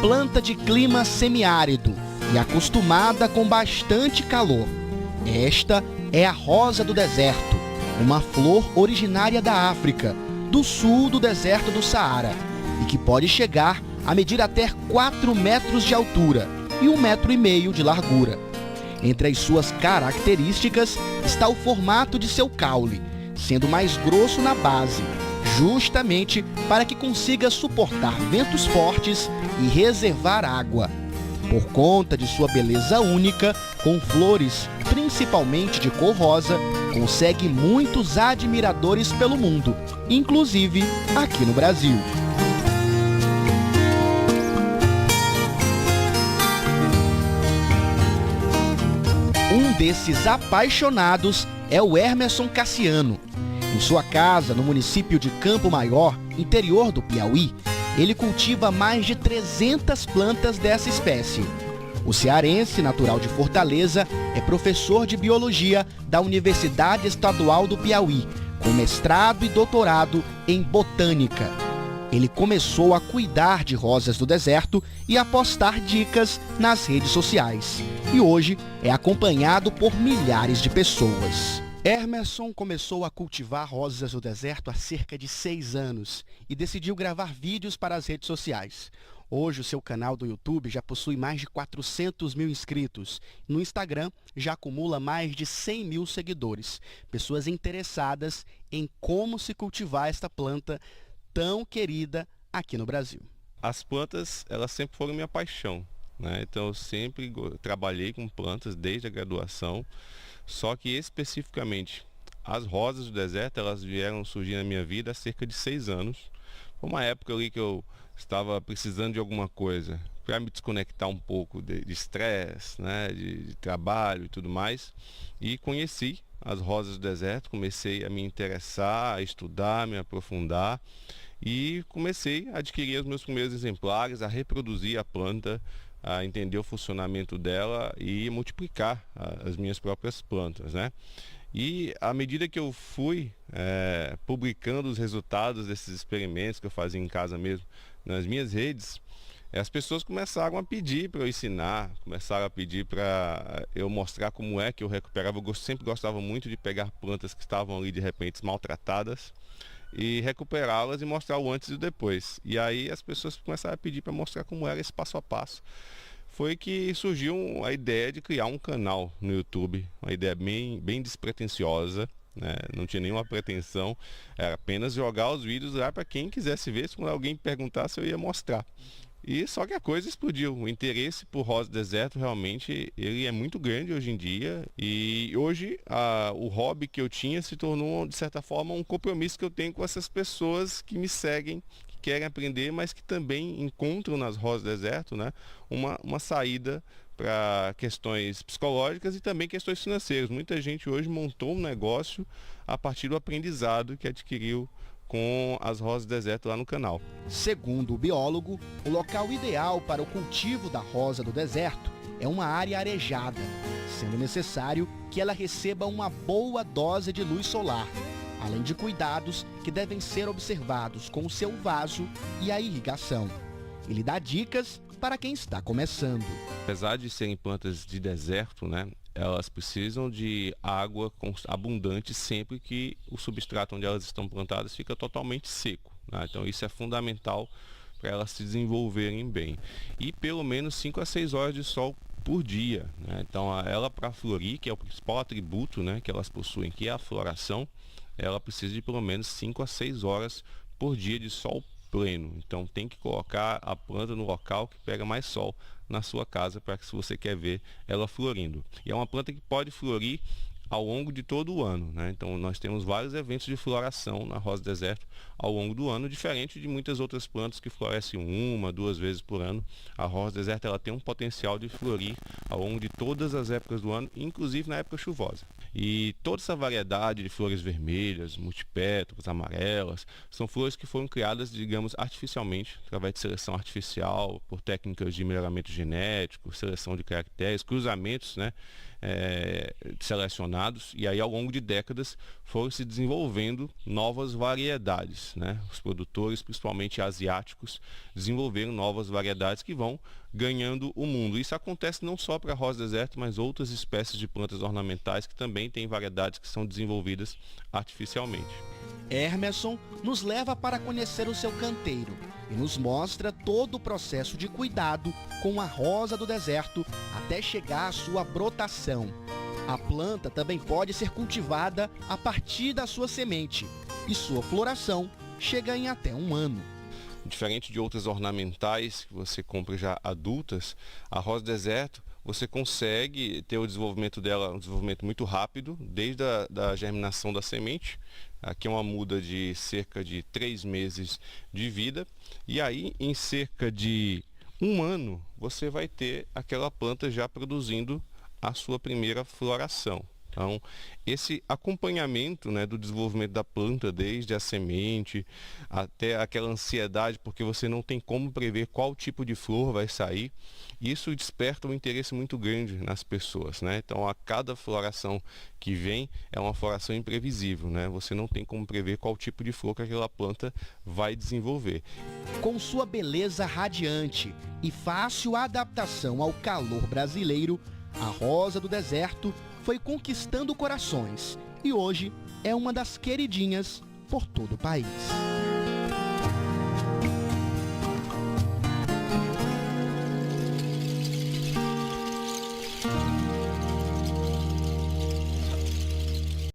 planta de clima semiárido e acostumada com bastante calor. Esta é a rosa do deserto, uma flor originária da África, do sul do deserto do Saara, e que pode chegar a medir até 4 metros de altura e 1,5 metro de largura. Entre as suas características está o formato de seu caule, sendo mais grosso na base, justamente para que consiga suportar ventos fortes e reservar água. Por conta de sua beleza única, com flores principalmente de cor rosa, consegue muitos admiradores pelo mundo, inclusive aqui no Brasil. Um desses apaixonados é o Emerson Cassiano. Em sua casa, no município de Campo Maior, interior do Piauí, ele cultiva mais de 300 plantas dessa espécie. O cearense, natural de Fortaleza, é professor de biologia da Universidade Estadual do Piauí, com mestrado e doutorado em botânica. Ele começou a cuidar de rosas do deserto e a postar dicas nas redes sociais. E hoje é acompanhado por milhares de pessoas. Emerson começou a cultivar rosas do deserto há cerca de 6 anos e decidiu gravar vídeos para as redes sociais. Hoje o seu canal do YouTube já possui mais de 400 mil inscritos. No Instagram já acumula mais de 100 mil seguidores. Pessoas interessadas em como se cultivar esta planta tão querida aqui no Brasil. As plantas, elas sempre foram minha paixão, né? Então eu sempre trabalhei com plantas desde a graduação. Só que especificamente as rosas do deserto, elas vieram surgir na minha vida há cerca de 6 anos. Foi uma época ali que eu estava precisando de alguma coisa para me desconectar um pouco de estresse, né, de trabalho e tudo mais. E conheci as rosas do deserto, comecei a me interessar, a estudar, me aprofundar e comecei a adquirir os meus primeiros exemplares, a reproduzir a planta, a entender o funcionamento dela e multiplicar as minhas próprias plantas, né? E à medida que eu fui publicando os resultados desses experimentos que eu fazia em casa mesmo, nas minhas redes, as pessoas começaram a pedir para eu ensinar, começaram a pedir para eu mostrar como é que eu recuperava. Eu sempre gostava muito de pegar plantas que estavam ali de repente maltratadas e recuperá-las e mostrar o antes e o depois. E aí as pessoas começaram a pedir para mostrar como era esse passo a passo. Foi que surgiu a ideia de criar um canal no YouTube, uma ideia bem despretensiosa, né? Não tinha nenhuma pretensão, era apenas jogar os vídeos lá para quem quisesse ver, se alguém perguntasse eu ia mostrar. E só que a coisa explodiu, o interesse por rosa do deserto realmente ele é muito grande hoje em dia e hoje o hobby que eu tinha se tornou de certa forma um compromisso que eu tenho com essas pessoas que me seguem, que querem aprender, mas que também encontram nas rosas do deserto, né, uma saída para questões psicológicas e também questões financeiras. Muita gente hoje montou um negócio a partir do aprendizado que adquiriu com as rosas do deserto lá no canal. Segundo o biólogo, o local ideal para o cultivo da rosa do deserto é uma área arejada, sendo necessário que ela receba uma boa dose de luz solar, além de cuidados que devem ser observados com o seu vaso e a irrigação. Ele dá dicas para quem está começando. Apesar de serem plantas de deserto, né, elas precisam de água abundante sempre que o substrato onde elas estão plantadas fica totalmente seco, né? Então isso é fundamental para elas se desenvolverem bem. E pelo menos 5 a 6 horas de sol por dia, né? Então ela para florir, que é o principal atributo, né, que elas possuem, que é a floração, ela precisa de pelo menos 5 a 6 horas por dia de sol pleno. Então tem que colocar a planta no local que pega mais sol na sua casa para que, se você quer ver ela florindo. E é uma planta que pode florir ao longo de todo o ano, né? Então nós temos vários eventos de floração na rosa do deserto ao longo do ano, diferente de muitas outras plantas que florescem 1, 2 vezes por ano. A rosa do deserto ela tem um potencial de florir ao longo de todas as épocas do ano, inclusive na época chuvosa. E toda essa variedade de flores vermelhas, multipétalas, amarelas, são flores que foram criadas, digamos, artificialmente, através de seleção artificial, por técnicas de melhoramento genético, seleção de caracteres, cruzamentos, né, selecionados, e aí ao longo de décadas foram se desenvolvendo novas variedades, né? Os produtores, principalmente asiáticos, desenvolveram novas variedades que vão ganhando o mundo. Isso acontece não só para a rosa deserto, mas outras espécies de plantas ornamentais que também têm variedades que são desenvolvidas artificialmente. Hermeson nos leva para conhecer o seu canteiro e nos mostra todo o processo de cuidado com a rosa do deserto até chegar à sua brotação. A planta também pode ser cultivada a partir da sua semente e sua floração chega em até 1 ano. Diferente de outras ornamentais que você compra já adultas, a rosa deserto você consegue ter o desenvolvimento dela, um desenvolvimento muito rápido, desde a germinação da semente. Aqui é uma muda de cerca de 3 meses de vida. E aí, em cerca de 1 ano, você vai ter aquela planta já produzindo a sua primeira floração. Então, esse acompanhamento, né, do desenvolvimento da planta, desde a semente até aquela ansiedade, porque você não tem como prever qual tipo de flor vai sair, isso desperta um interesse muito grande nas pessoas, né? Então, a cada floração que vem é uma floração imprevisível, né? Você não tem como prever qual tipo de flor que aquela planta vai desenvolver. Com sua beleza radiante e fácil adaptação ao calor brasileiro, a rosa do deserto foi conquistando corações e hoje é uma das queridinhas por todo o país.